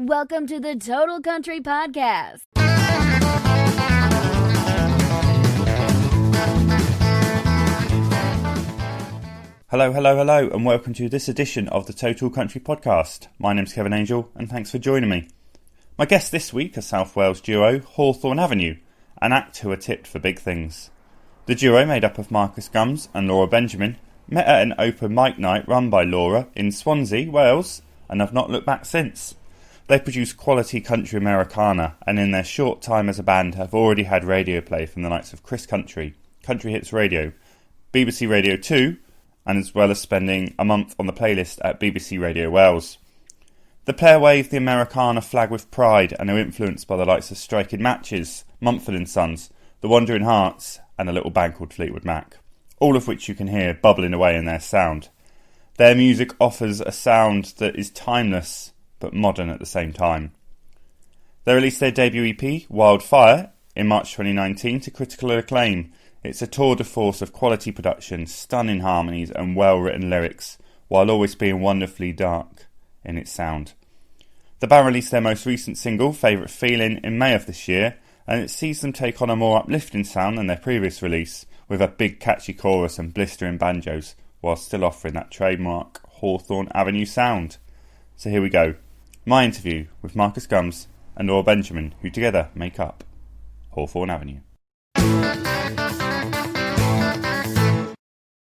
Welcome to the Total Country Podcast. Hello, and welcome to this edition of the Total Country Podcast. My name's Kevin Angel, and thanks for joining me. My guests this week are South Wales duo Hawthorn Avenue, an act who are tipped for big things. The duo, made up of Marcus Gums and Laura Benjamin, met at an open mic night run by Laura in Swansea, Wales, and have not looked back since. They produce quality country Americana, and in their short time as a band have already had radio play from the likes of Chris Country, Country Hits Radio, BBC Radio 2, and as well as spending a month on the playlist at BBC Radio Wales. The pair wave the Americana flag with pride and are influenced by the likes of Striking Matches, Mumford & Sons, The Wandering Hearts, and a little band called Fleetwood Mac, all of which you can hear bubbling away in their sound. Their music offers a sound that is timeless, but modern at the same time. They released their debut EP, Wildfire, in March 2019 to critical acclaim. It's a tour de force of quality production, stunning harmonies and well-written lyrics, while always being wonderfully dark in its sound. The band released their most recent single, Favourite Feeling, in May of this year, and it sees them take on a more uplifting sound than their previous release, with a big catchy chorus and blistering banjos, while still offering that trademark Hawthorn Avenue sound. So here we go. My interview with Marcus Gums and Laura Benjamin, who together make up Hawthorn Avenue.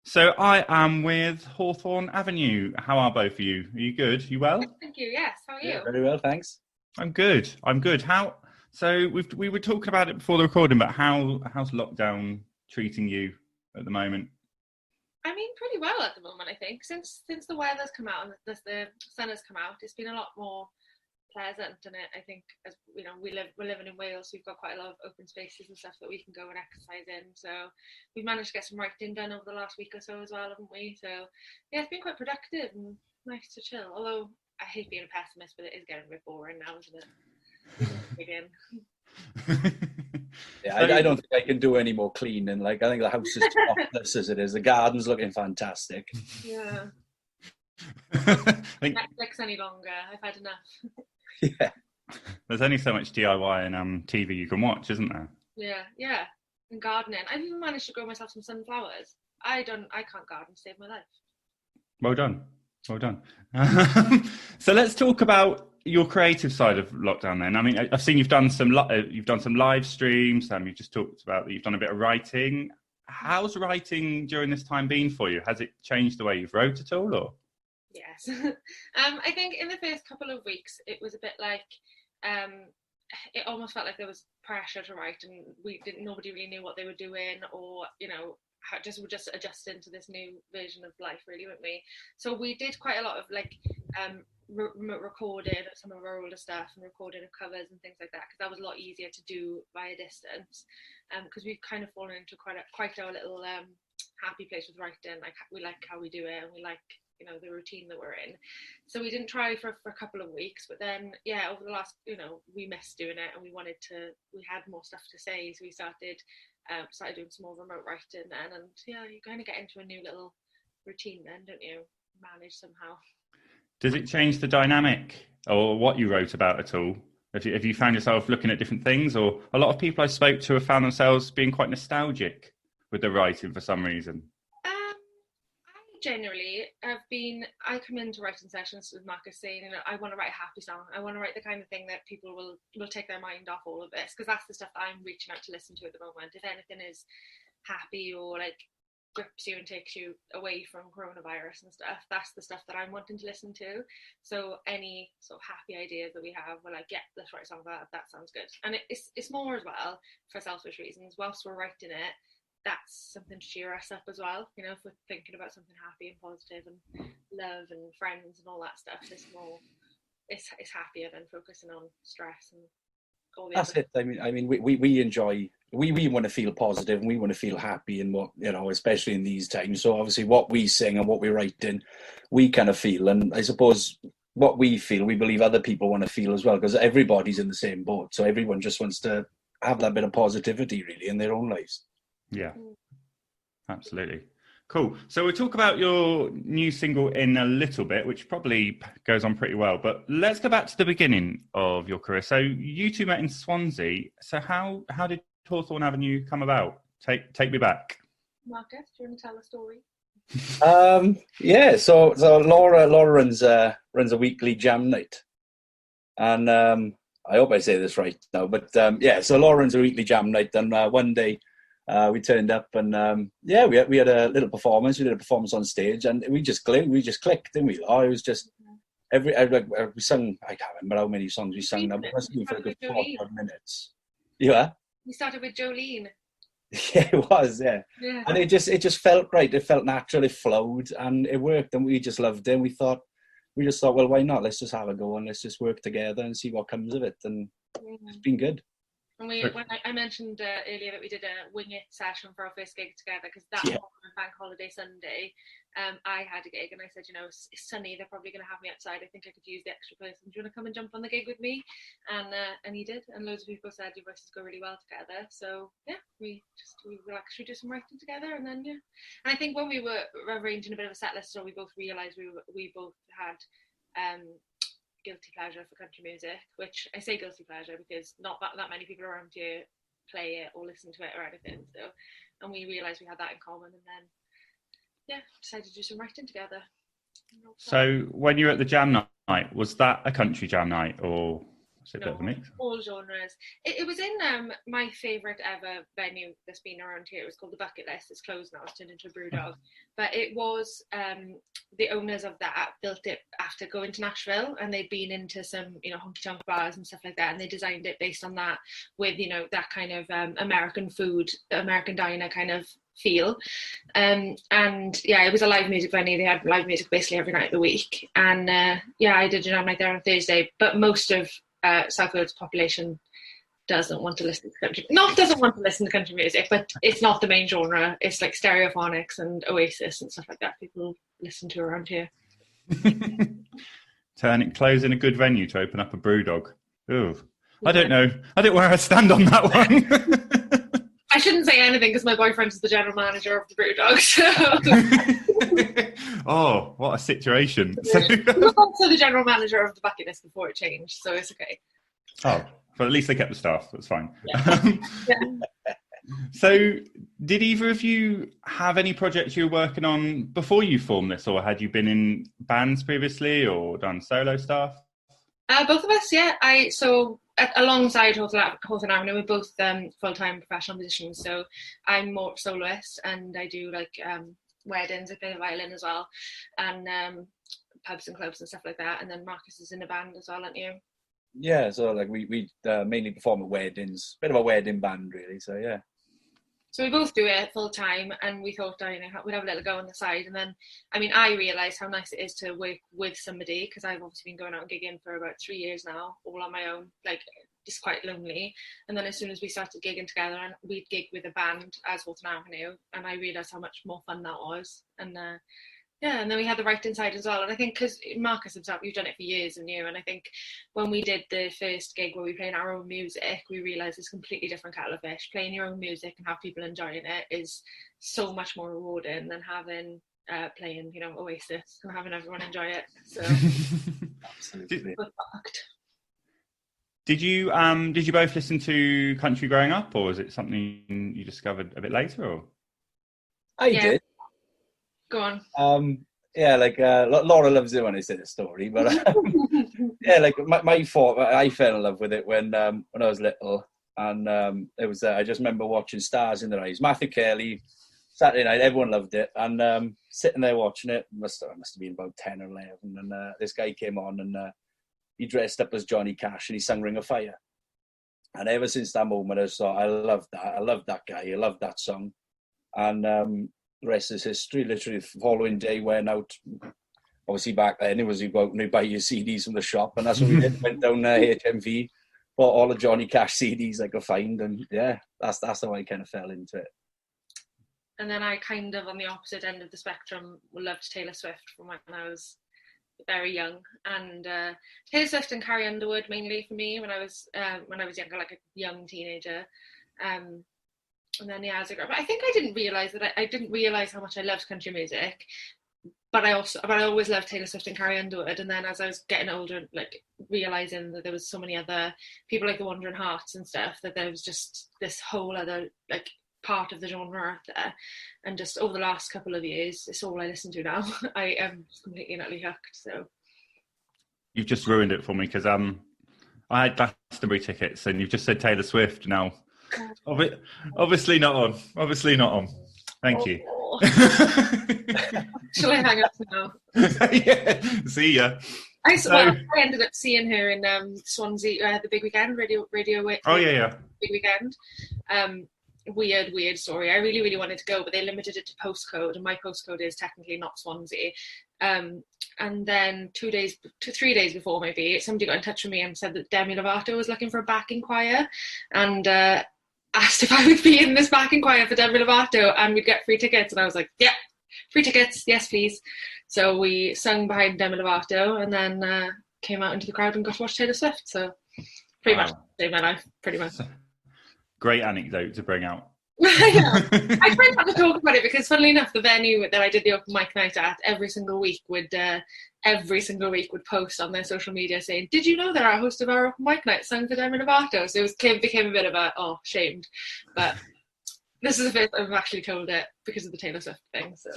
So I am with Hawthorn Avenue. How are both of you? Are you good? You well? Thank you. Yes. How are you? Yeah, very well, thanks. I'm good. How? So we were talking about it before the recording, but how's lockdown treating you at the moment? I mean, pretty well at the moment. I think since the weather's come out and the sun has come out, it's been a lot more pleasant. And I think, as you know, we're living in Wales, so we've got quite a lot of open spaces and stuff that we can go and exercise in. So we've managed to get some writing done over the last week or so as well, haven't we? So yeah, it's been quite productive and nice to chill. Although I hate being a pessimist, but it is getting a bit boring now, isn't it? Again. Yeah, I don't think I can do any more cleaning. Like, I think the house is topless as it is. The garden's looking fantastic. Yeah. Netflix any longer. I've had enough. Yeah. There's only so much DIY and TV you can watch, isn't there? Yeah. And gardening. I've even managed to grow myself some sunflowers. I can't garden to save my life. Well done. So let's talk about your creative side of lockdown then. I mean, I've seen you've done some live streams. You've just talked about that you've done a bit of writing. How's writing during this time been for you? Has it changed the way you've wrote at all, or? Yes. I think in the first couple of weeks it was a bit like it almost felt like there was pressure to write, and nobody really knew what they were doing, or we're just adjusting to this new version of life, really, weren't we? So we did quite a lot of recording of some of our older stuff and recording of covers and things like that, because that was a lot easier to do via distance, because we've kind of fallen into quite our little happy place with writing. Like, we like how we do it, and we like, you know, the routine that we're in. So we didn't try for a couple of weeks, but then over the last, we missed doing it, and we had more stuff to say, so we started doing some more remote writing then, and you kind of get into a new little routine then, don't you? Manage somehow. Does it change the dynamic or what you wrote about at all? Have you found yourself looking at different things? Or a lot of people I spoke to have found themselves being quite nostalgic with the writing for some reason. I generally I come into writing sessions with Marcus saying, I want to write a happy song. I want to write the kind of thing that people will take their mind off all of this, because that's the stuff that I'm reaching out to listen to at the moment. If anything is happy or like grips you and takes you away from coronavirus and stuff, that's the stuff that I'm wanting to listen to. So any sort of happy ideas that we have, we're like, yeah, let's write a song about that sounds good. And it's more as well for selfish reasons. Whilst we're writing it, that's something to cheer us up as well. You know, if we're thinking about something happy and positive and love and friends and all that stuff, it's happier than focusing on stress and all the That's other. it. I mean, we enjoy. We want to feel positive, and we want to feel happy, and what, especially in these times. So obviously, what we sing and what we write in, we kind of feel, and I suppose what we feel, we believe other people want to feel as well, because everybody's in the same boat. So everyone just wants to have that bit of positivity, really, in their own lives. Yeah, absolutely. Cool. So we'll talk about your new single in a little bit, which probably goes on pretty well. But let's go back to the beginning of your career. So you two met in Swansea. So how did Hawthorn Avenue come about? Take me back. Marcus, do you want to tell the story? So Laura runs a weekly jam night, and I hope I say this right now, but so Laura runs a weekly jam night, and one day we turned up, and we had a little performance. We did a performance on stage, and we just clicked, didn't we? Oh, it was just we sung. I can't remember how many songs we sung. Now, but it must have been for a good 40 odd minutes. Yeah. We started with Jolene. Yeah, it was, yeah. Yeah. And it just felt right. It felt natural. It flowed, and it worked. And we just loved it. And we just thought, well, why not? Let's just have a go and let's just work together and see what comes of it. And it's been good. And when I mentioned earlier that we did a wing it session for our first gig together, because that was on Bank Holiday Sunday. I had a gig and I said, it's sunny, they're probably going to have me outside. I think I could use the extra person. Do you want to come and jump on the gig with me? And he did, and loads of people said your voices go really well together. So we were like, should we do some writing together? And then and I think when we were arranging a bit of a set list, so we both realised we both had guilty pleasure for country music, which I say guilty pleasure because not that many people around here play it or listen to it or anything. So, and we realised we had that in common, and then decided to do some writing together. So when you were at the jam night, was that a country jam night or was it a bit of a mix? All genres. It was in my favourite ever venue that's been around here. It was called the Bucket List. It's closed now. It's turned into a Brewdog. But it was the owners of that built it after going to Nashville, and they'd been into some honky tonk bars and stuff like that, and they designed it based on that with that kind of American food, American diner kind of feel. And it was a live music venue. They had live music basically every night of the week, and I did a jam night there on Thursday. But most of South Wales population doesn't want to listen to country music, but it's not the main genre. It's like Stereophonics and Oasis and stuff like that people listen to around here. Closing a good venue to open up a Brewdog. Ooh, I don't know where I stand on that one. I shouldn't say anything because my boyfriend is the general manager of the Brewdog. So. Oh, what a situation! He was also the general manager of the Bucket List before it changed, so it's okay. Oh, but at least they kept the staff. That's fine. Yeah. So, did either of you have any projects you were working on before you formed this, or had you been in bands previously or done solo stuff? Both of us, yeah. Alongside Hawthorn Avenue, we're both full-time professional musicians. So I'm more soloist, and I do weddings. I play the violin as well, and pubs and clubs and stuff like that. And then Marcus is in a band as well, aren't you? Yeah, so we mainly perform at weddings, bit of a wedding band really. So yeah. So we both do it full time, and we thought we'd have a little go on the side. And then, I realised how nice it is to work with somebody, because I've obviously been going out and gigging for about 3 years now, all on my own. Like, it's quite lonely. And then as soon as we started gigging together, and we'd gig with a band as Hawthorn Avenue, and I realised how much more fun that was. And and then we had the writing side as well. And I think because Marcus himself, you've done it for years and you, and I think when we did the first gig where we played our own music, we realised it's a completely different kettle of fish. Playing your own music and have people enjoying it is so much more rewarding than having playing, Oasis and having everyone enjoy it. So Absolutely. Did you both listen to country growing up, or was it something you discovered a bit later? Or I did. Go on. Laura loves it when I say the story, but my fault. I fell in love with it when I was little, and it was. I just remember watching Stars in Their Eyes. Matthew Kelly, Saturday night, everyone loved it, and sitting there watching it. Must have been about 10 or 11, and this guy came on, and he dressed up as Johnny Cash, and he sang "Ring of Fire." And ever since that moment, I just thought, I love that. I love that guy. I love that song, and. The rest is history. Literally, the following day went out. Obviously, back then it was you go out and you buy your CDs from the shop, and that's what we did. Went down HMV, bought all the Johnny Cash CDs I could find, and that's how I kind of fell into it. And then I kind of on the opposite end of the spectrum loved Taylor Swift from when I was very young, and Taylor Swift and Carrie Underwood mainly for me when I was younger, like a young teenager. And then as I grew up, I think I didn't realise that I didn't realise how much I loved country music. But I always loved Taylor Swift and Carrie Underwood. And then as I was getting older, like realising that there was so many other people like the Wandering Hearts and stuff, that there was just this whole other like part of the genre out there. And just over the last couple of years, it's all I listen to now. I am completely and utterly hooked. So you've just ruined it for me, because I had Glastonbury tickets and you've just said Taylor Swift now. Obviously not on. Obviously not on. Thank you. Shall I hang up now? Yeah. See ya. I ended up seeing her in Swansea, the big weekend, radio. Oh yeah. Big weekend. Weird story. I really, really wanted to go, but they limited it to postcode, and my postcode is technically not Swansea. And then 3 days before, maybe somebody got in touch with me and said that Demi Lovato was looking for a backing choir, and asked if I would be in this backing choir for Demi Lovato and we'd get free tickets. And I was like, yeah, free tickets, yes please. So we sung behind Demi Lovato and then came out into the crowd and got to watch Taylor Swift. So pretty much saved my life, pretty much. Great anecdote to bring out. I try not to talk about it because, funnily enough, the venue that I did the open mic night at every single week would post on their social media saying, "Did you know that our host of our open mic night sang for Demi Lovato?" So it became a bit of a shamed. But this is the first time I've actually told it because of the Taylor Swift thing. So,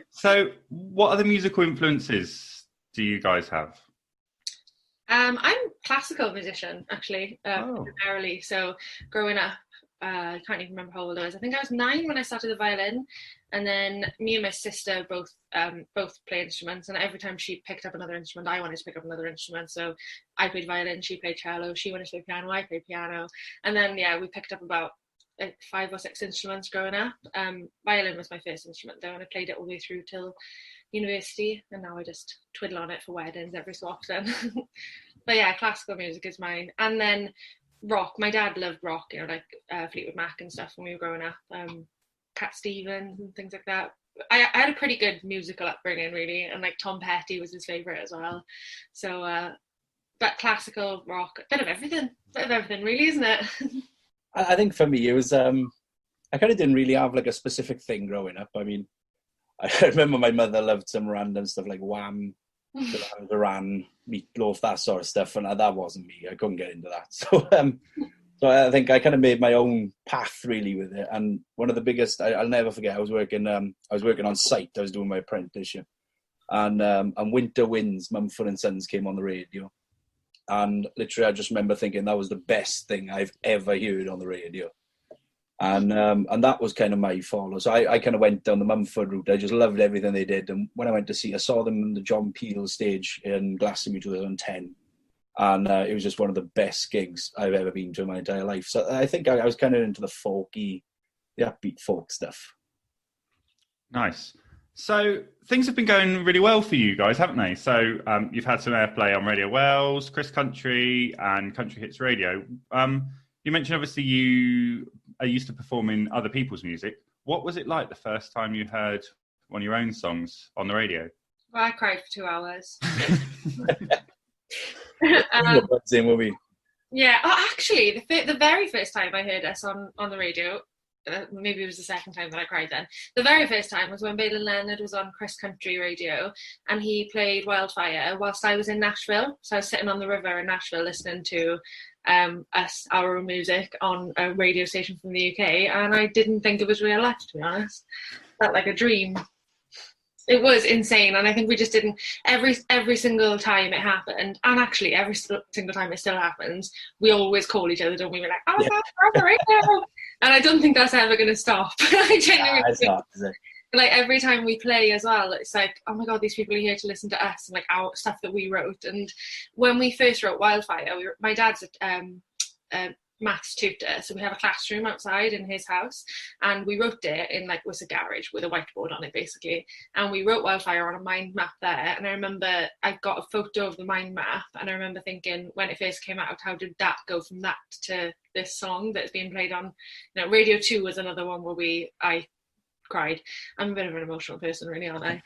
so what other musical influences do you guys have? I'm a classical musician, actually, primarily. So growing up, I can't even remember how old I was. I think I was 9 when I started the violin, and then me and my sister both play instruments. And every time she picked up another instrument, I wanted to pick up another instrument. So I played violin, she played cello, she wanted to play piano, I played piano, and then we picked up about 5 or 6 instruments growing up. Violin was my first instrument though, and I played it all the way through till university, and now I just twiddle on it for weddings every so often. But yeah, classical music is mine. And then rock. My dad loved rock, like Fleetwood Mac and stuff when we were growing up. Cat Stevens and things like that. I had a pretty good musical upbringing, really, and like Tom Petty was his favourite as well. So, but classical, rock, a bit of everything, really, isn't it? I think for me it was I kind of didn't really have like a specific thing growing up. I mean, I remember my mother loved some random stuff like Wham, Duran, Meatloaf, that sort of stuff, and that wasn't me. I couldn't get into that. So I think I kind of made my own path really with it. And one of the biggest, I'll never forget, I was working on site. I was doing my apprenticeship, and Winter Winds, Mumford & Sons came on the radio. And literally, I just remember thinking that was the best thing I've ever heard on the radio. And that was kind of my follow. So I kind of went down the Mumford route. I just loved everything they did. And when I saw them on the John Peel stage in Glastonbury 2010. And it was just one of the best gigs I've ever been to in my entire life. So I think I was kind of into the upbeat folk stuff. Nice. So things have been going really well for you guys, haven't they? So you've had some airplay on Radio Wales, Chris Country, and Country Hits Radio. You mentioned obviously you are used to performing other people's music. What was it like the first time you heard one of your own songs on the radio? Well, I cried for 2 hours. Yeah, actually, the very first time I heard us on the radio, maybe it was the second time that I cried then. The very first time was when Baden Leonard was on Chris Country Radio, and he played Wildfire whilst I was in Nashville. So I was sitting on the river in Nashville listening to our own music on a radio station from the UK, and I didn't think it was real life, to be honest. Felt like a dream. It was insane, and I think we just didn't. Every single time it happened, and actually every single time it still happens, we always call each other, don't we? We're like, "Oh my God, we're on the radio!" And I don't think that's ever going to stop. I genuinely think, not, is it? Like every time we play as well, it's like, "Oh my God, these people are here to listen to us and like our stuff that we wrote." And when we first wrote Wildfire, my dad's maths tutor, so we have a classroom outside in his house, and we wrote it in like was a garage with a whiteboard on it basically, and we wrote Wildfire on a mind map there. And I remember I got a photo of the mind map, and I remember thinking when it first came out, how did that go from that to this song that's being played on, Radio 2 was another one where I cried. I'm a bit of an emotional person, really, aren't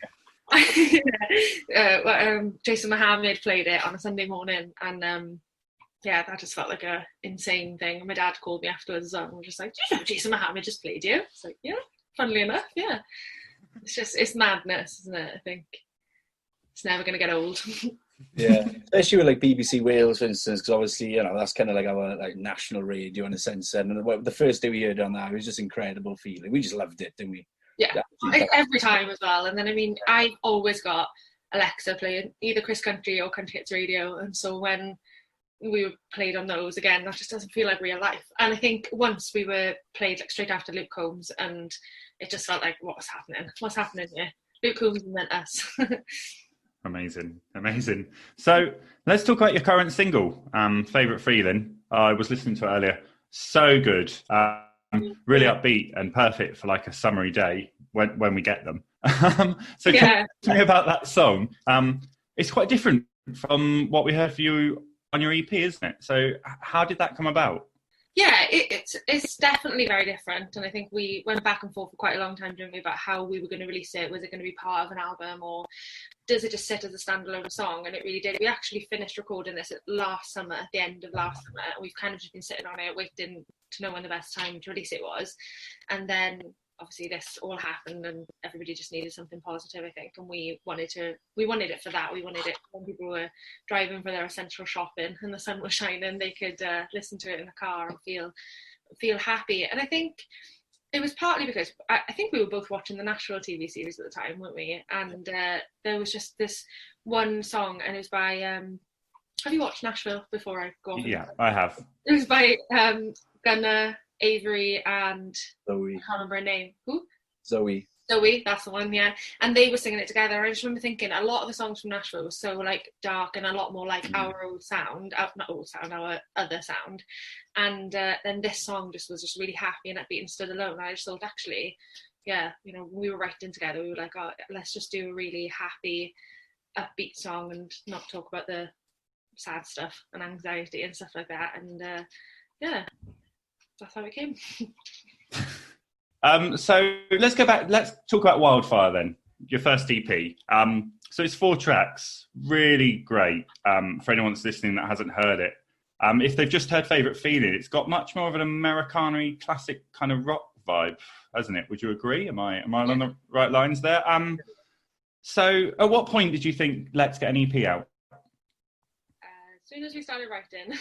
I? Jason Mohammed played it on a Sunday morning, and yeah, that just felt like a insane thing. And my dad called me afterwards and was just like, "Did you know Jason Mohammed just played you?" It's like, yeah, funnily enough, yeah. It's madness, isn't it? I think it's never going to get old. Yeah, especially with like BBC Wales, for instance, because obviously that's kind of like our like national radio in a sense. And the first day we heard on that, it was just incredible feeling. We just loved it, didn't we? Yeah, every time as well. And then I mean, I've always got Alexa playing either Chris Country or Country Hits Radio, and so when we were played on those again, that just doesn't feel like real life. And I think once we were played like straight after Luke Combs, and it just felt like, what's happening? What's happening here? Luke Combs meant us. Amazing. So let's talk about your current single, Favourite Feeling. I was listening to it earlier. So good. Really upbeat and perfect for like a summery day when we get them. So talk to me about that song. It's quite different from what we heard for you on your EP, isn't it? So how did that come about? Yeah, it's definitely very different, and I think we went back and forth for quite a long time, didn't we, about how we were going to release it. Was it going to be part of an album, or does it just sit as a standalone song? And it really did. We actually finished recording this last summer, at the end of last summer. We've kind of just been sitting on it, waiting to know when the best time to release it was, and then obviously this all happened, and everybody just needed something positive, I think, and we wanted it for that. We wanted it when people were driving for their essential shopping and the sun was shining, they could listen to it in the car and feel happy. And I think it was partly because I think we were both watching the Nashville TV series at the time, weren't we? And there was just this one song, and it was by have you watched Nashville before I go on? Yeah, I have. It was by Gunnar, Avery, and Zoe. I can't remember her name. Who? Zoe, that's the one, yeah. And they were singing it together. I just remember thinking a lot of the songs from Nashville were so like dark and a lot more like our old sound, not old sound, our other sound. And then this song was just really happy and upbeat and stood alone. I just thought, actually, yeah, when we were writing together, we were like, oh, let's just do a really happy, upbeat song and not talk about the sad stuff and anxiety and stuff like that. And yeah, that's how it came. So let's go back. Let's talk about Wildfire then. Your first EP. So it's 4 tracks. Really great. For anyone that's listening that hasn't heard it, if they've just heard Favourite Feeling, it's got much more of an Americana classic kind of rock vibe, hasn't it? Would you agree? Am I on the right lines there? So at what point did you think, let's get an EP out? As soon as we started writing.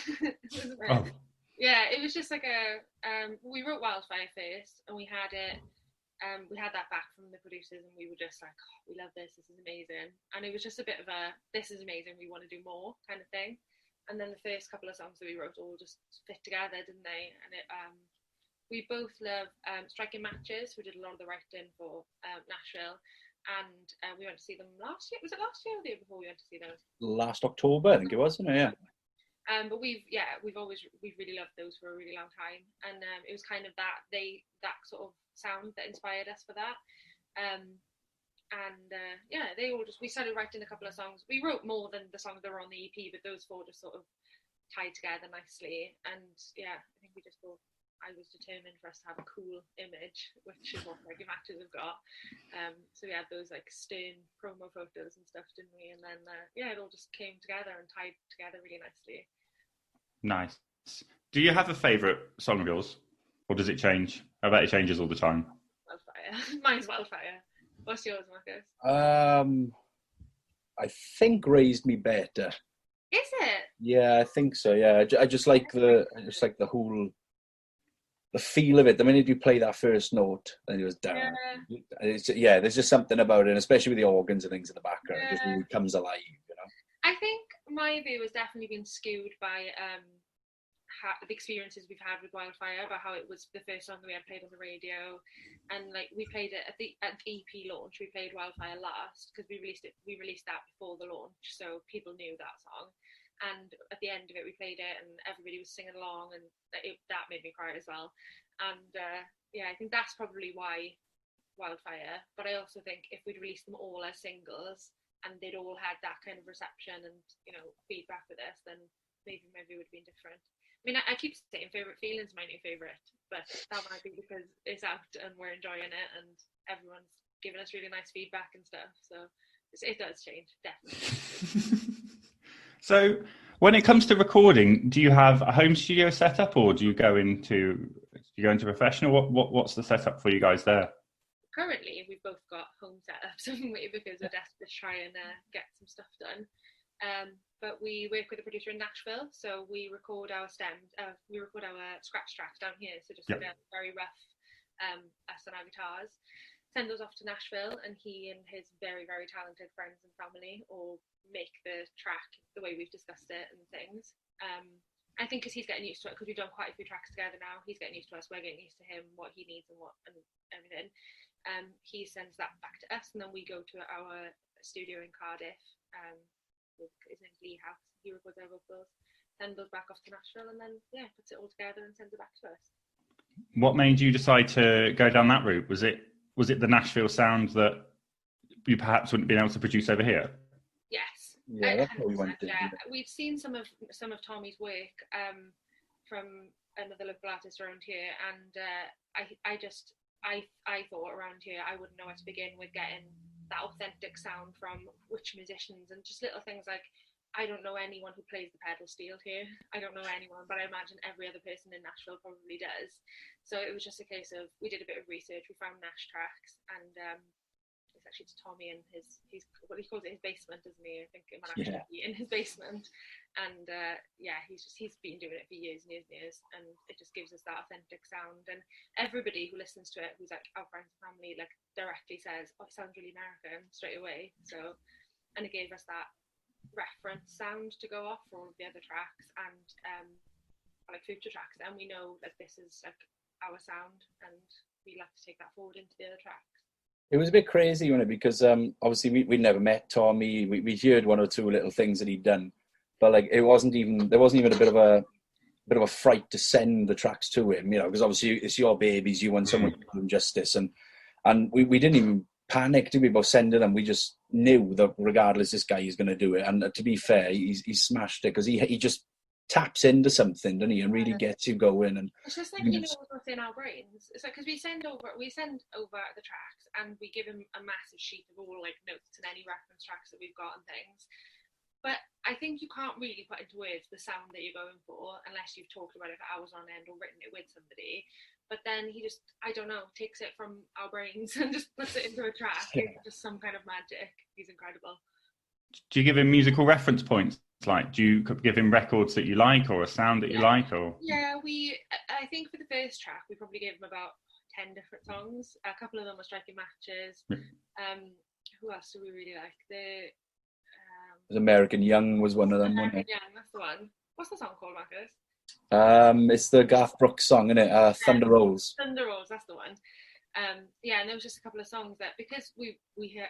Yeah, it was just like we wrote Wildfire first, and we had that back from the producers, and we were just like, oh, we love this is amazing. And it was just a bit of a, this is amazing, we want to do more kind of thing. And then the first couple of songs that we wrote all just fit together, didn't they? And we both love Striking Matches, who did a lot of the writing for Nashville. And we went to see them last year. Was it last year or the year before we went to see them? Last October, I think it was, wasn't it? Yeah. But we've really loved those for a really long time, and it was kind of that sort of sound that inspired us for that. We started writing a couple of songs. We wrote more than the songs that were on the EP, but those 4 just sort of tied together nicely. And yeah, I think we just thought I was determined for us to have a cool image, which is what Reggae Matches have got. So we had those like stern promo photos and stuff, didn't we? And then it all just came together and tied together really nicely. Nice. Do you have a favourite song of yours, or does it change? I bet it changes all the time. Wildfire. Mine's Wildfire. What's yours, Marcus? I think Raised Me Better. Is it? Yeah, I think so. Yeah, I just like the whole. The feel of it, the minute you play that first note, then it was down. Yeah. There's just something about it, especially with the organs and things in the background. It just really comes alive, I think my view has definitely been skewed by the experiences we've had with Wildfire, about how it was the first song that we had played on the radio, and like we played it at the EP launch. We played Wildfire last because we released that before the launch, so people knew that song. And at the end of it, we played it, and everybody was singing along, and that made me cry as well. And I think that's probably why Wildfire. But I also think if we'd released them all as singles, and they'd all had that kind of reception and feedback with us, then maybe my view would have been different. I mean, I keep saying Favourite Feeling's my new favourite, but that might be because it's out and we're enjoying it, and everyone's giving us really nice feedback and stuff. So it does change, definitely. So When it comes to recording, do you have a home studio setup, or do you go into professional? What's the setup for you guys there? Currently, we've both got home setups because we're desperate to try and get some stuff done. But we work with a producer in Nashville, so we record our scratch tracks down here. So just like a very rough us and our guitars. Send those off to Nashville, and he and his very, very talented friends and family all make the track the way we've discussed it and things. I think because he's getting used to it, because we've done quite a few tracks together now, he's getting used to us, we're getting used to him, what he needs and everything. He sends that back to us, and then we go to our studio in Cardiff. His name's Lee House. He records our vocals, sends those back off to Nashville, and then puts it all together and sends it back to us. What made you decide to go down that route? Was it the Nashville sound that you perhaps wouldn't have been able to produce over here? Yes. Yeah, that's what we wanted to do. We've seen some of Tommy's work from another local artist around here, and I thought around here I wouldn't know where to begin with getting that authentic sound from which musicians, and just little things like, I don't know anyone who plays the pedal steel here. I don't know anyone, but I imagine every other person in Nashville probably does. So it was just a case of, we did a bit of research, we found Nash tracks, and it's actually to Tommy in he's what he calls it, his basement, doesn't he? I think it might actually be in his basement. And he's been doing it for years and years and years, and it just gives us that authentic sound. And everybody who listens to it, who's like our friends and family, like directly says, oh, it sounds really American straight away. So, and it gave us that reference sound to go off for all of the other tracks and like future tracks, and we know that this is like our sound, and we like to take that forward into the other tracks. It was a bit crazy, wasn't it? Because obviously we'd never met Tommy. We heard one or two little things that he'd done, but like there wasn't even a bit of a fright to send the tracks to him, you know, because obviously it's your babies, you want someone to do them justice, and we didn't even panic, did we, about sending them? We just knew that regardless, this guy is going to do it. And to be fair, he's smashed it, because he just taps into something, doesn't he, and really gets you going. And it's just like he knows what's in our brains. It's like, because we send over the tracks, and we give him a massive sheet of all like notes and any reference tracks that we've got and things. But I think you can't really put into words the sound that you're going for unless you've talked about it for hours on end or written it with somebody. But then he just, I don't know, takes it from our brains and just puts it into a track. It's just some kind of magic. He's incredible. Do you give him musical reference points? Like, do you give him records that you like, or a sound that you like? Or I think for the first track, we probably gave him about 10 different songs. A couple of them were striking matches. Who else do we really like? American Young was one of them. American Young, that's the one. What's the song called, Marcus? It's the Garth Brooks song, isn't it? Thunder Rolls. Thunder Rolls, that's the one. And there was just a couple of songs that, because we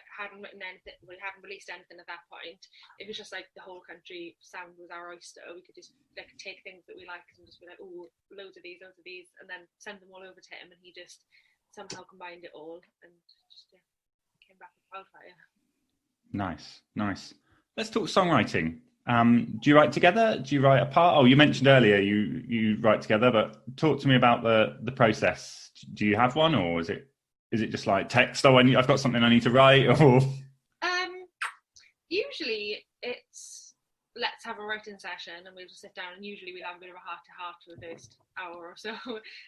hadn't written anything, we hadn't released anything at that point, it was just like the whole country sound was our oyster. We could just like take things that we liked and just be like, oh, loads of these, and then send them all over to him, and he just somehow combined it all and just came back with wildfire. Nice. Let's talk songwriting. Do you write together? Do you write apart? Oh, you mentioned earlier you write together, but talk to me about the process. Do you have one, or is it just like text? Oh, I've got something I need to write, or? Usually it's let's have a writing session, and we'll just sit down, and usually we'll have a bit of a heart-to-heart for the first hour or so.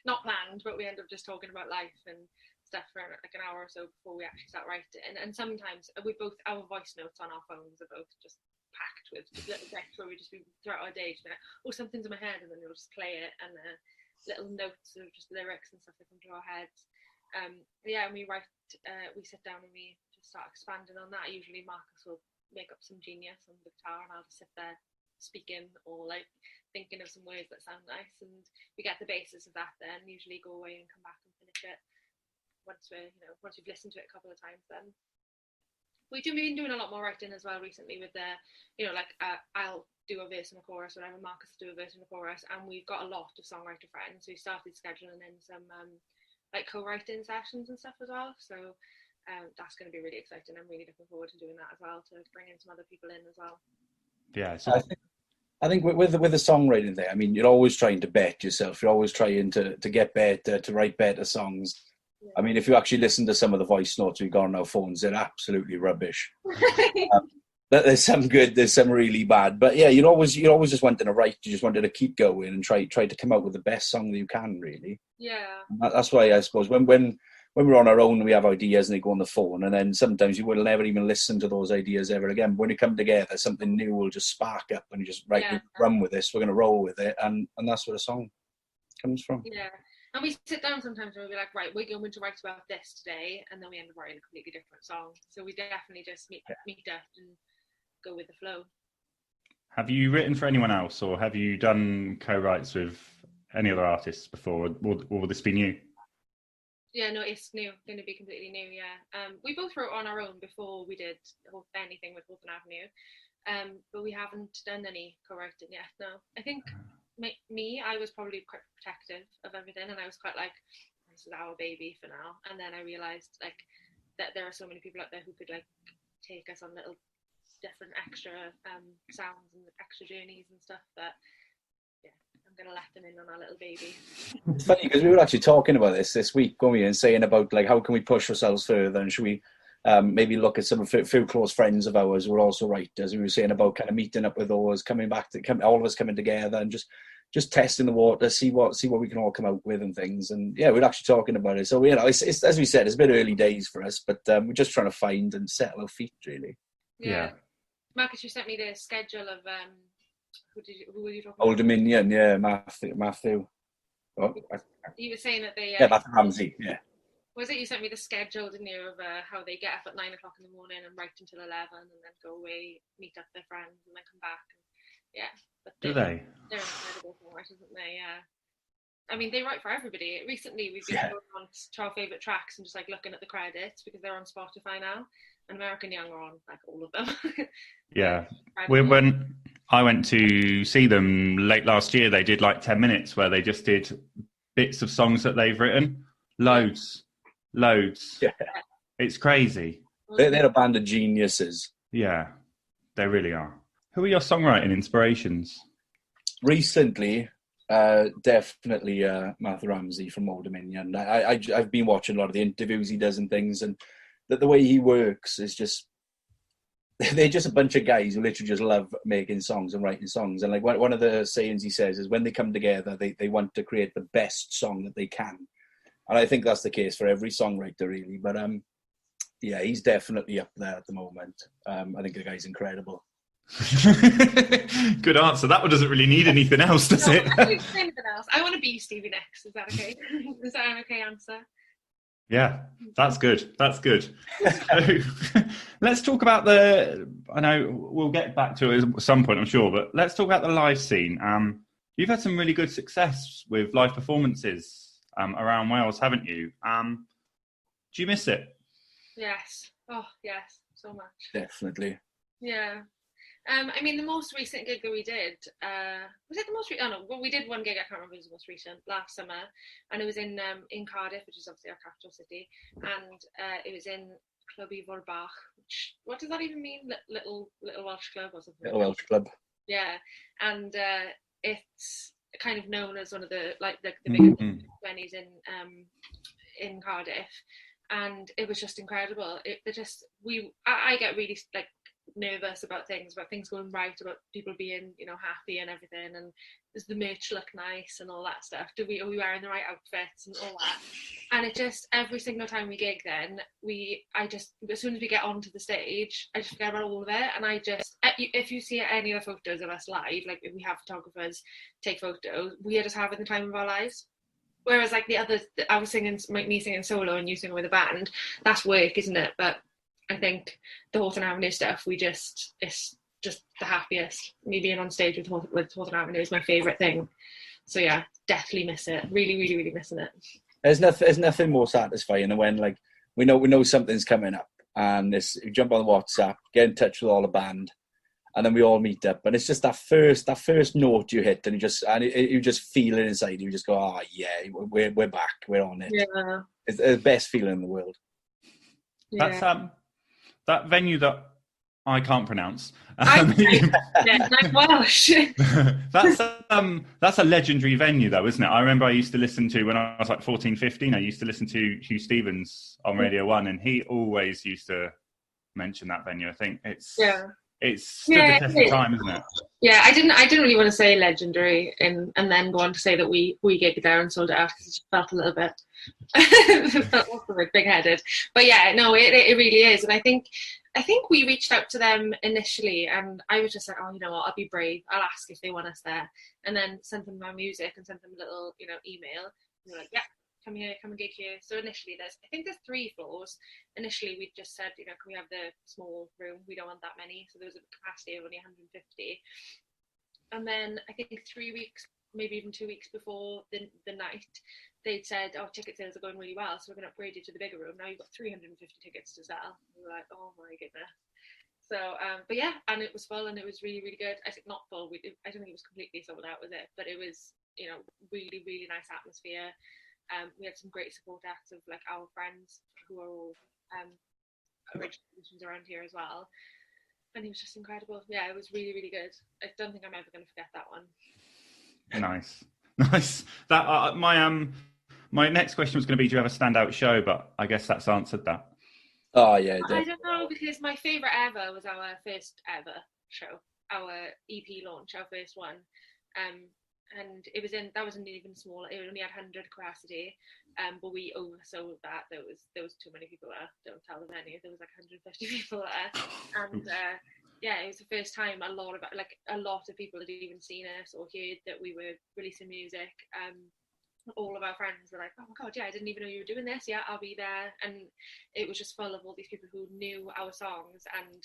Not planned, but we end up just talking about life and stuff for like an hour or so before we actually start writing. And sometimes our voice notes on our phones are both just packed with just little bits where we just be throughout our day just be like, oh, something's in my head, and then we'll just play it, and little notes of just lyrics and stuff that come to our heads. And we write, we sit down and we just start expanding on that. Usually Marcus will make up some genius on the guitar, and I'll just sit there speaking or like thinking of some words that sound nice, and we get the basis of that, then usually go away and come back and finish it once we've listened to it a couple of times. Then we've been doing a lot more writing as well recently with I'll do a verse and a chorus, whatever, Marcus will do a verse and a chorus, and we've got a lot of songwriter friends. We started scheduling in some like co-writing sessions and stuff as well, so that's going to be really exciting. I'm really looking forward to doing that as well, to bring in some other people in as well. So I think with the songwriting thing, I mean, you're always trying to bet yourself. You're always trying to get better, to write better songs. Yeah. I mean, if you actually listen to some of the voice notes we've got on our phones, they're absolutely rubbish. There's some good, there's some really bad. But yeah, you're always just wanting to write. You just wanted to keep going and try to come out with the best song that you can, really. Yeah. That's why I suppose when we're on our own, we have ideas and they go on the phone, and then sometimes you will never even listen to those ideas ever again. But when you come together, something new will just spark up, and you just we run with this. We're going to roll with it, and that's where the song comes from. Yeah. And we sit down sometimes and we'll be like, right, we're going to write about this today, and then we end up writing a completely different song. So we definitely just meet up and go with the flow. Have you written for anyone else, or have you done co-writes with any other artists before, or will this be new? Yeah, no, it's new. Going to be completely new. Yeah, we both wrote on our own before we did anything with Hawthorn Avenue, but we haven't done any co-writing yet. No, I think I was probably quite protective of everything, and I was quite like, this is our baby for now. And then I realised like that there are so many people out there who could like take us on little different extra sounds and extra journeys and stuff that I'm going to let them in on our little baby. It's funny because we were actually talking about this week, weren't we, and saying about like how can we push ourselves further, and should we maybe look at some few close friends of ours who are also writers. We were saying about kind of meeting up with those, coming back to all of us coming together and just testing the water, see what we can all come out with and things. And yeah, we're actually talking about it. So it's as we said, it's a bit early days for us, but we're just trying to find and settle our feet, really. Yeah. Marcus, you sent me the schedule of who were you talking Old about? Dominion, yeah, Matthew. Oh, you were saying that they Matthew Ramsey, yeah. Was it you sent me the schedule, didn't you, of how they get up at 9 o'clock in the morning and write until 11 and then go away, meet up their friends and then come back. But Do they? They're incredible songwriters, aren't they? Yeah. I mean, they write for everybody. Recently, we've been going on to our favourite tracks and just like looking at the credits because they're on Spotify now. And American Young are on like all of them. Yeah. When I went to see them late last year, they did like 10 minutes where they just did bits of songs that they've written. Loads. Yeah. It's crazy. They're a band of geniuses. Yeah, they really are. Who are your songwriting inspirations? Recently, definitely Matthew Ramsey from Old Dominion. I've been watching a lot of the interviews he does and things, and the way he works is just, they're just a bunch of guys who literally just love making songs and writing songs. And like one of the sayings he says is when they come together, they want to create the best song that they can. And I think that's the case for every songwriter, really. But yeah, he's definitely up there at the moment. I think the guy's incredible. Good answer. That one doesn't really need anything else, does it? I don't need anything else. I want to be Stevie Nicks. Is that okay? Is that an okay answer? Yeah, that's good. That's good. So, let's talk about I know we'll get back to it at some point, I'm sure, but let's talk about the live scene. You've had some really good success with live performances around Wales, haven't you? Do you miss it? Yes. Oh, yes, so much. Definitely. Yeah. I mean, the most recent gig that we did, was it the most recent? Oh, no, well, we did one gig, I can't remember if it was the most recent, last summer, and it was in Cardiff, which is obviously our capital city, and it was in Club Bach, which, what does that even mean? Little Welsh club or something? Little Welsh club. Yeah, and it's kind of known as one of the biggest venues in Cardiff, and it was just incredible. I get really like nervous about things going right, about people being happy and everything, and does the merch look nice and all that stuff, are we wearing the right outfits and all that, and it just, every single time we gig, then as soon as we get onto the stage, I just forget about all of it, and if you see any of the photos of us live, like if we have photographers take photos, we are just having the time of our lives. Whereas like the others, I was me singing solo and you singing with a band, that's work, isn't it? But I think the Hawthorn Avenue stuff, it's just the happiest. Me being on stage with Hawthorn Avenue is my favourite thing. So yeah, definitely miss it. Really, really, really missing it. There's nothing more satisfying than when like we know something's coming up, and you jump on WhatsApp, get in touch with all the band, and then we all meet up, and it's just that first note you hit, and you just feel it inside. You just go, oh yeah, we're back, we're on it. Yeah, it's the best feeling in the world. Yeah. That's that venue that I can't pronounce. I'm Welsh. That's a legendary venue, though, isn't it? I remember I used to listen to, when I was like 14, 15, I used to listen to Hugh Stevens on Radio 1, and he always used to mention that venue. I think it's it's stood the test of time, isn't it? Yeah, I didn't really want to say legendary and then go on to say that we gigged there and sold it out, because it just felt a little bit felt also a bit big-headed. But yeah, no, it really is. And I think we reached out to them initially, and I was just like, oh, you know what, I'll be brave, I'll ask if they want us there, and then sent them my music and sent them a little, you know, email, and they're like, yeah, come here, come and gig here. So initially there's 3 floors. Initially we just said, you know, can we have the small room, we don't want that many, so there was a capacity of only 150. And then I think 3 weeks, maybe even 2 weeks before the night, they'd said, oh, ticket sales are going really well, so we're going to upgrade you to the bigger room. Now you've got 350 tickets to sell. We were like, oh my goodness. So, but yeah, and it was full, and it was really, really good. I think not full. I don't think it was completely sold out, was it? But it was, you know, really, really nice atmosphere. We had some great support acts of like our friends who are all original musicians around here as well, and it was just incredible. Yeah, it was really, really good. I don't think I'm ever going to forget that one. Nice. That my next question was going to be, do you have a standout show? But I guess that's answered that. Oh yeah, I don't know, because my favourite ever was our first ever show, our EP launch, our first one. And that was an even smaller, it only had 100 capacity, but we oversold that. There was too many people there. Don't tell the venue, there was like 150 people there. And yeah, it was the first time a lot of people had even seen us or heard that we were releasing music. All of our friends were like, oh my god, yeah, I didn't even know you were doing this, yeah, I'll be there. And it was just full of all these people who knew our songs. And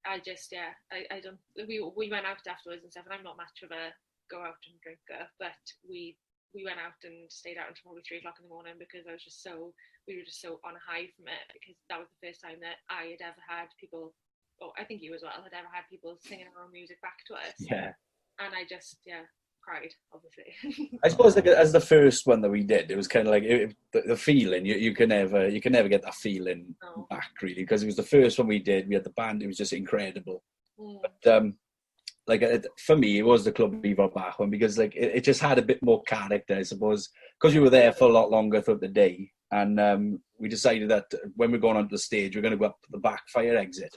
I just, yeah, I don't, we went out afterwards and stuff, and I'm not much of a go out and drinker, but we went out and stayed out until probably 3 o'clock in the morning, because we were just so on a high from it, because that was the first time that I had ever had people, I think you as well, had ever had people singing our own music back to us. Yeah. And I just, yeah, cried, obviously. I suppose like, as the first one that we did, it was kind of like the feeling you can never get that feeling back, really, because it was the first one we did. We had the band; it was just incredible. But for me, it was the Club Viva Bach one, because like it just had a bit more character, I suppose, because we were there for a lot longer throughout the day, and we decided that when we're going onto the stage, we're going to go up the back fire exit.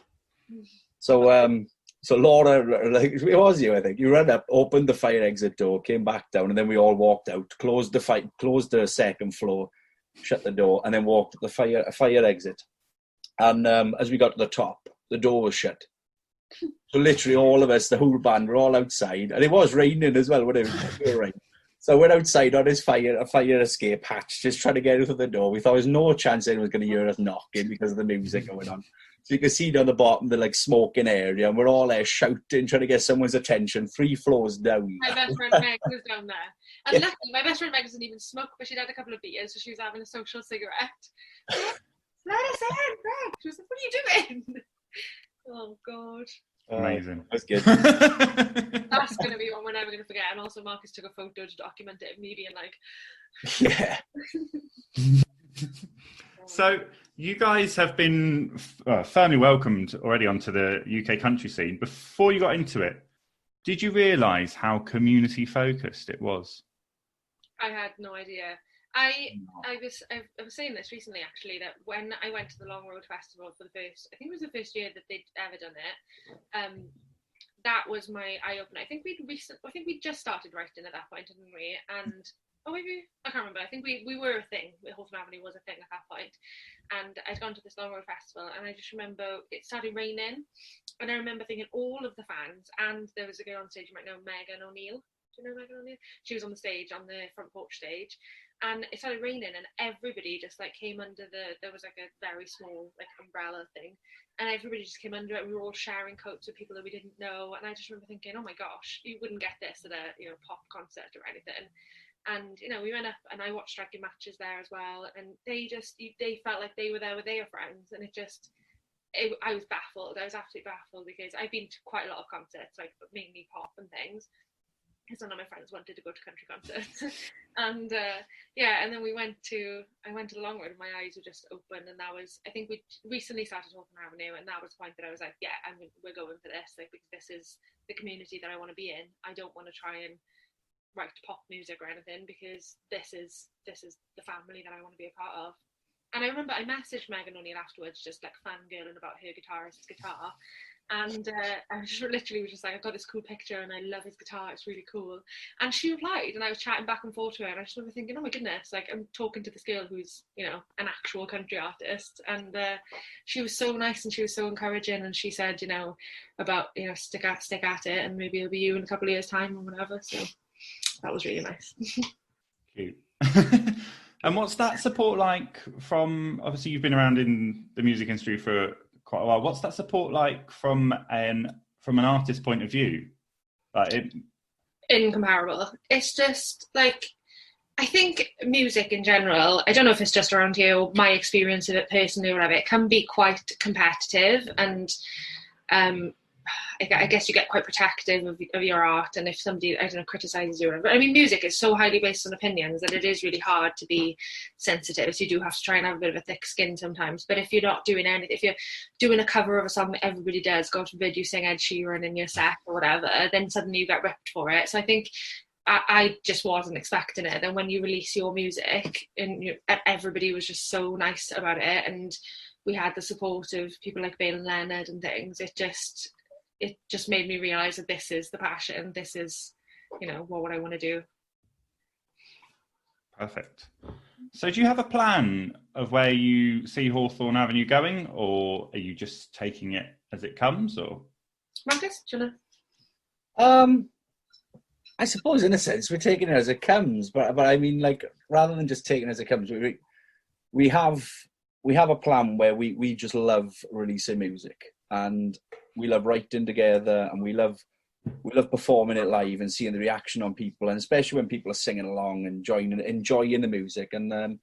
So Laura, like, it was you, I think. You ran up, opened the fire exit door, came back down, and then we all walked out, closed the second floor, shut the door, and then walked up the fire exit. And as we got to the top, the door was shut. So literally all of us, the whole band, were all outside, and it was raining as well. So we're outside on this fire escape hatch, just trying to get out of the door. We thought there was no chance anyone was going to hear us knocking because of the music going on. So you can see down the bottom the like smoking area, and we're all there shouting, trying to get someone's attention. 3 floors down. My best friend Meg was down there, and luckily my best friend Meg doesn't even smoke, but she'd had a couple of beers, so she was having a social cigarette. Let us in, Meg. She was like, "What are you doing?" Oh god. Amazing. That's good. That's going to be one we're never going to forget. And also Marcus took a photo to document it of me being like, yeah. So you guys have been firmly welcomed already onto the UK country scene. Before you got into it, did you realise how community focused it was? I had no idea. I was saying this recently, actually, that when I went to the Long Road Festival for I think it was the first year that they'd ever done it, that was my eye-opener. I think we'd just started writing at that point, didn't we? And maybe, I can't remember. I think we were a thing. Hawthorn Avenue was a thing at that point. And I'd gone to this Long Road Festival, and I just remember it started raining, and I remember thinking all of the fans, and there was a girl on stage, you might know, Megan O'Neill. Do you know Megan O'Neill? She was on the stage, on the front porch stage. And it started raining, and everybody just like came under there was like a very small like umbrella thing, and everybody just came under it. We were all sharing coats with people that we didn't know, and I just remember thinking, oh my gosh, you wouldn't get this at a pop concert or anything. And we went up, and I watched striking matches there as well, and they felt like they were there with their friends, and I was baffled. I was absolutely baffled, because I've been to quite a lot of concerts, like mainly pop and things, because none of my friends wanted to go to country concerts. And and then I went to the Long Road, and my eyes were just open. And that was, I think we recently started Hawthorn Avenue, and that was the point that I was like, yeah, we're going for this, like, because this is the community that I want to be in. I don't want to try and write pop music or anything, because this is the family that I want to be a part of. And I remember I messaged Megan O'Neill afterwards, just like fangirling about her guitarist's guitar. And I literally was just like, I've got this cool picture and I love his guitar, it's really cool. And she replied, and I was chatting back and forth to her, and I just remember thinking, oh my goodness, like I'm talking to this girl who's, you know, an actual country artist. And she was so nice and she was so encouraging, and she said, you know, about, you know, stick at it, and maybe it'll be you in a couple of years' time or whatever. So that was really nice. Cute. And what's that support like from, obviously you've been around in the music industry for quite a while. What's that support like from an artist's point of view? Like Incomparable. It's just like, I think music in general, I don't know if it's just around here or my experience of it personally or whatever, it can be quite competitive, and I guess you get quite protective of your art, and if somebody, I don't know, criticizes you or whatever. I mean, music is so highly based on opinions that it is really hard to be sensitive. So you do have to try and have a bit of a thick skin sometimes. But if you're not doing anything, if you're doing a cover of a song that everybody does, God forbid you sing Ed Sheeran in your set or whatever, then suddenly you get ripped for it. So I think I just wasn't expecting it. And when you release your music, and everybody was just so nice about it, and we had the support of people like Bale and Leonard and things, it just made me realise that this is the passion. This is, you know, what I want to do. Perfect. So do you have a plan of where you see Hawthorn Avenue going, or are you just taking it as it comes? Or Marcus, do you know? I suppose in a sense we're taking it as it comes, but I mean, like, rather than just taking it as it comes, we have a plan where we just love releasing music, and we love writing together, and we love performing it live and seeing the reaction on people, and especially when people are singing along and enjoying the music, and the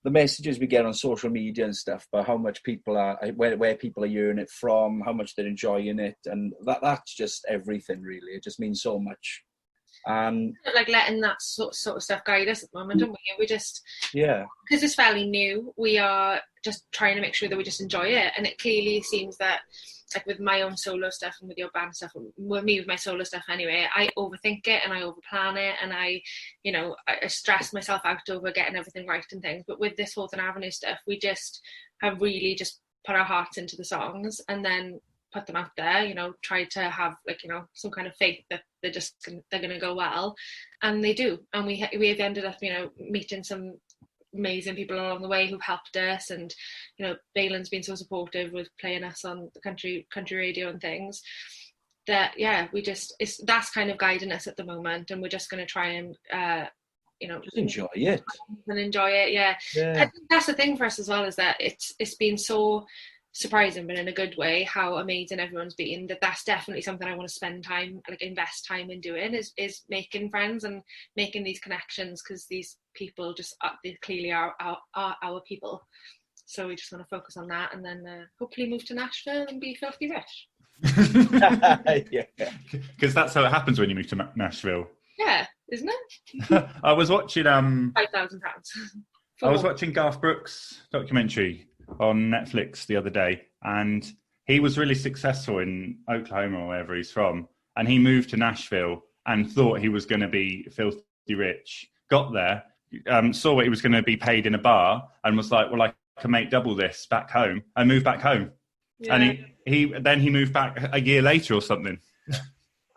messages we get on social media and stuff about how much people are, where people are hearing it from, how much they're enjoying it, and that's just everything, really. It just means so much. Like letting that sort of stuff guide us at the moment, don't we? We just, yeah, because it's fairly new, we are just trying to make sure that we just enjoy it. And it clearly seems that, like with my own solo stuff and with your band stuff, with me with my solo stuff anyway, I overthink it and I overplan it, and I stress myself out over getting everything right and things. But with this Hawthorn Avenue stuff, we just have really just put our hearts into the songs and then put them out there, you know, try to have, like, you know, some kind of faith that they're going to go well, and they do. And we've ended up, you know, meeting some amazing people along the way who've helped us, and, you know, Balin's been so supportive with playing us on the country radio and things, that that's kind of guiding us at the moment, and we're just going to try and just enjoy it. Yeah. I think that's the thing for us as well, is that it's been so surprising, but in a good way, how amazing everyone's been. That's definitely something I want to spend time, like invest time in doing, is making friends and making these connections, because these people just they clearly are our people. So we just want to focus on that, and then hopefully move to Nashville and be filthy rich. Yeah, because that's how it happens when you move to Nashville. Yeah, isn't it? I was watching £5,000. I was watching Garth Brooks' documentary on Netflix the other day, and he was really successful in Oklahoma or wherever he's from, and he moved to Nashville and thought he was going to be filthy rich. Got there, saw what he was going to be paid in a bar, and was like, well, I can make double this back home, and moved back home. Yeah. And he moved back a year later or something.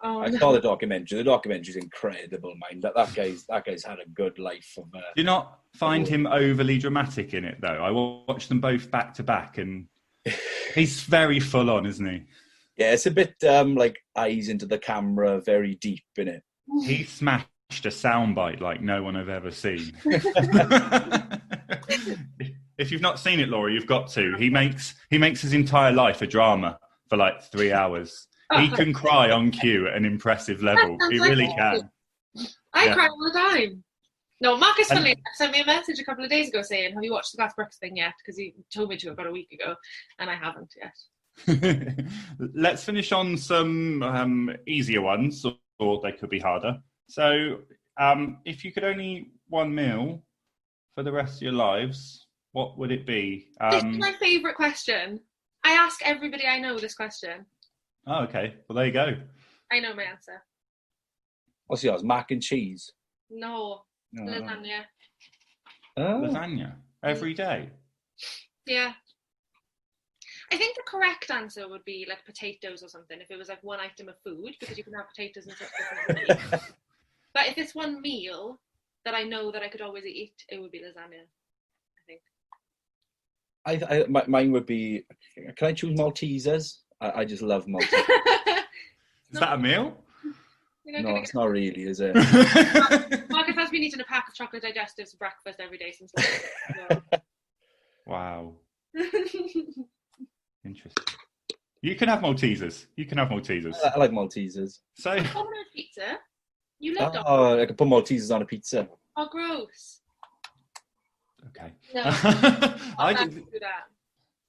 I saw the documentary. The documentary's incredible, man. That guy's had a good life. Do you not find him overly dramatic in it, though? I watched them both back to back, and he's very full on, isn't he? Yeah, it's a bit like eyes into the camera, very deep in it. He smashed a soundbite like no one I've ever seen. If you've not seen it, Laura, you've got to. He makes his entire life a drama for like 3 hours. He can cry on cue at an impressive level. He really can. I cry all the time. No, Marcus sent me a message a couple of days ago saying, have you watched the Garth Brooks thing yet? Because he told me to about a week ago, and I haven't yet. Let's finish on some easier ones, or they could be harder. So if you could only one meal for the rest of your lives, what would it be? This is my favourite question. I ask everybody I know this question. Oh, okay. Well, there you go. I know my answer. What's yours? Mac and cheese? No. Lasagna. Oh. Lasagna? Every day? Yeah. I think the correct answer would be like potatoes or something if it was like one item of food, because you can have potatoes in such different ways. But if it's one meal that I know that I could always eat, it would be lasagna, I think. Mine would be. Can I choose Maltesers? I just love Maltesers. Is that a meal? No, it's not really, is it? Marcus has been eating a pack of chocolate digestives for breakfast every day since. Wow. Interesting. You can have Maltesers. I like Maltesers. So. Domino's pizza. You love Domino's. Oh, I could put Maltesers on a pizza. Oh, gross. Okay. No. Do that.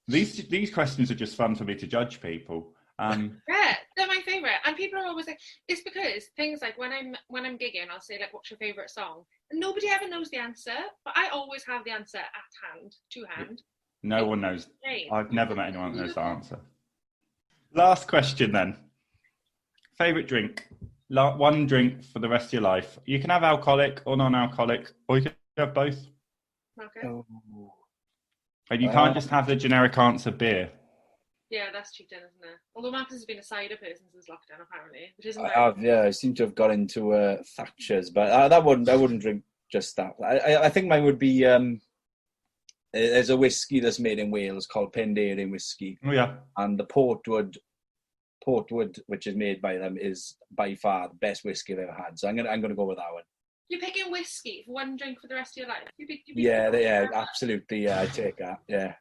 These questions are just fun for me to judge people. Yeah, they're my favourite, and people are always like, it's because things like when I'm gigging, I'll say like, what's your favourite song, and nobody ever knows the answer, but I always have the answer to hand. No one knows. I've never met anyone that knows the answer. Last question then. Favourite drink? One drink for the rest of your life. You can have alcoholic or non-alcoholic, or you can have both. Okay. Oh. And you can't just have the generic answer beer. Yeah, that's cheating, isn't it? Although Marcus has been a cider person since lockdown, apparently, which isn't. I seem to have got into Thatcher's, but I wouldn't drink just that. I think mine would be. There's a whiskey that's made in Wales called Penderyn whiskey. Oh yeah. And the Portwood, which is made by them, is by far the best whiskey I've ever had. So I'm gonna go with that one. You're picking whiskey for one drink for the rest of your life. Yeah, absolutely. Yeah, I take that. Yeah.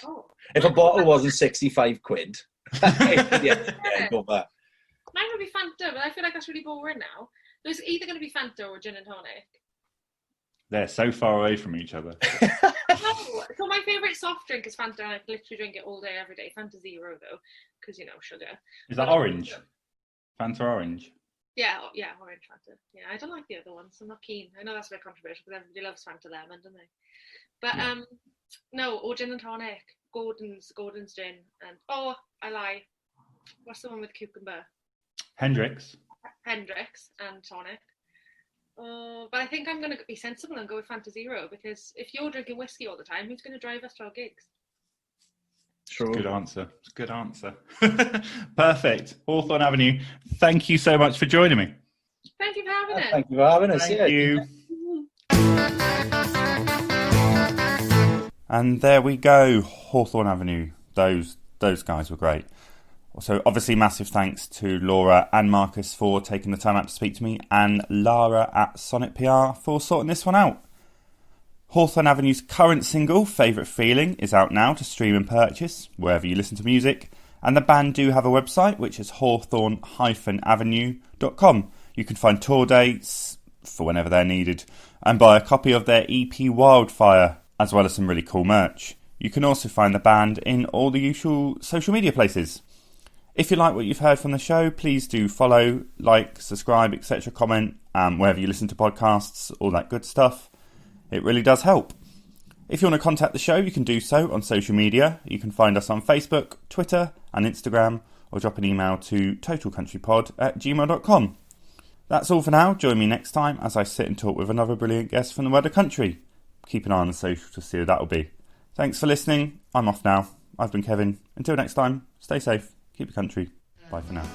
Oh. If a bottle wasn't 65 quid, yeah, go back. Mine would be Fanta, but I feel like that's really boring now. There's either going to be Fanta or gin and tonic. They're so far away from each other. No, so my favourite soft drink is Fanta, and I literally drink it all day, every day. Fanta Zero, though, because, sugar. Is that orange? Fanta orange? Yeah, orange Fanta. Yeah, I don't like the other ones. I'm not keen. I know that's a bit controversial, because everybody loves Fanta Lemon, don't they? But, no, or gin and tonic. Gordon's gin. And, I lie. What's the one with cucumber? Hendrix and tonic. But I think I'm going to be sensible and go with Fanta Zero, because if you're drinking whiskey all the time, who's going to drive us to our gigs? True. Good answer. Perfect. Hawthorn Avenue, thank you so much for joining me. Thank you for having us. Thank you for having us. Thank you. And there we go, Hawthorn Avenue. Those guys were great. Also, obviously, massive thanks to Laura and Marcus for taking the time out to speak to me, and Lara at Sonic PR for sorting this one out. Hawthorn Avenue's current single, Favourite Feeling, is out now to stream and purchase wherever you listen to music, and the band do have a website, which is hawthorn-avenue.com. You can find tour dates for whenever they're needed, and buy a copy of their EP Wildfire, as well as some really cool merch. You can also find the band in all the usual social media places. If you like what you've heard from the show, please do follow, like, subscribe, etc., comment, wherever you listen to podcasts, all that good stuff. It really does help. If you want to contact the show, you can do so on social media. You can find us on Facebook, Twitter and Instagram, or drop an email to totalcountrypod@gmail.com. That's all for now. Join me next time as I sit and talk with another brilliant guest from the world of country. Keep an eye on the social to see who that'll be. Thanks for listening. I'm off now. I've been Kevin. Until next time, stay safe, keep it country. Bye for now.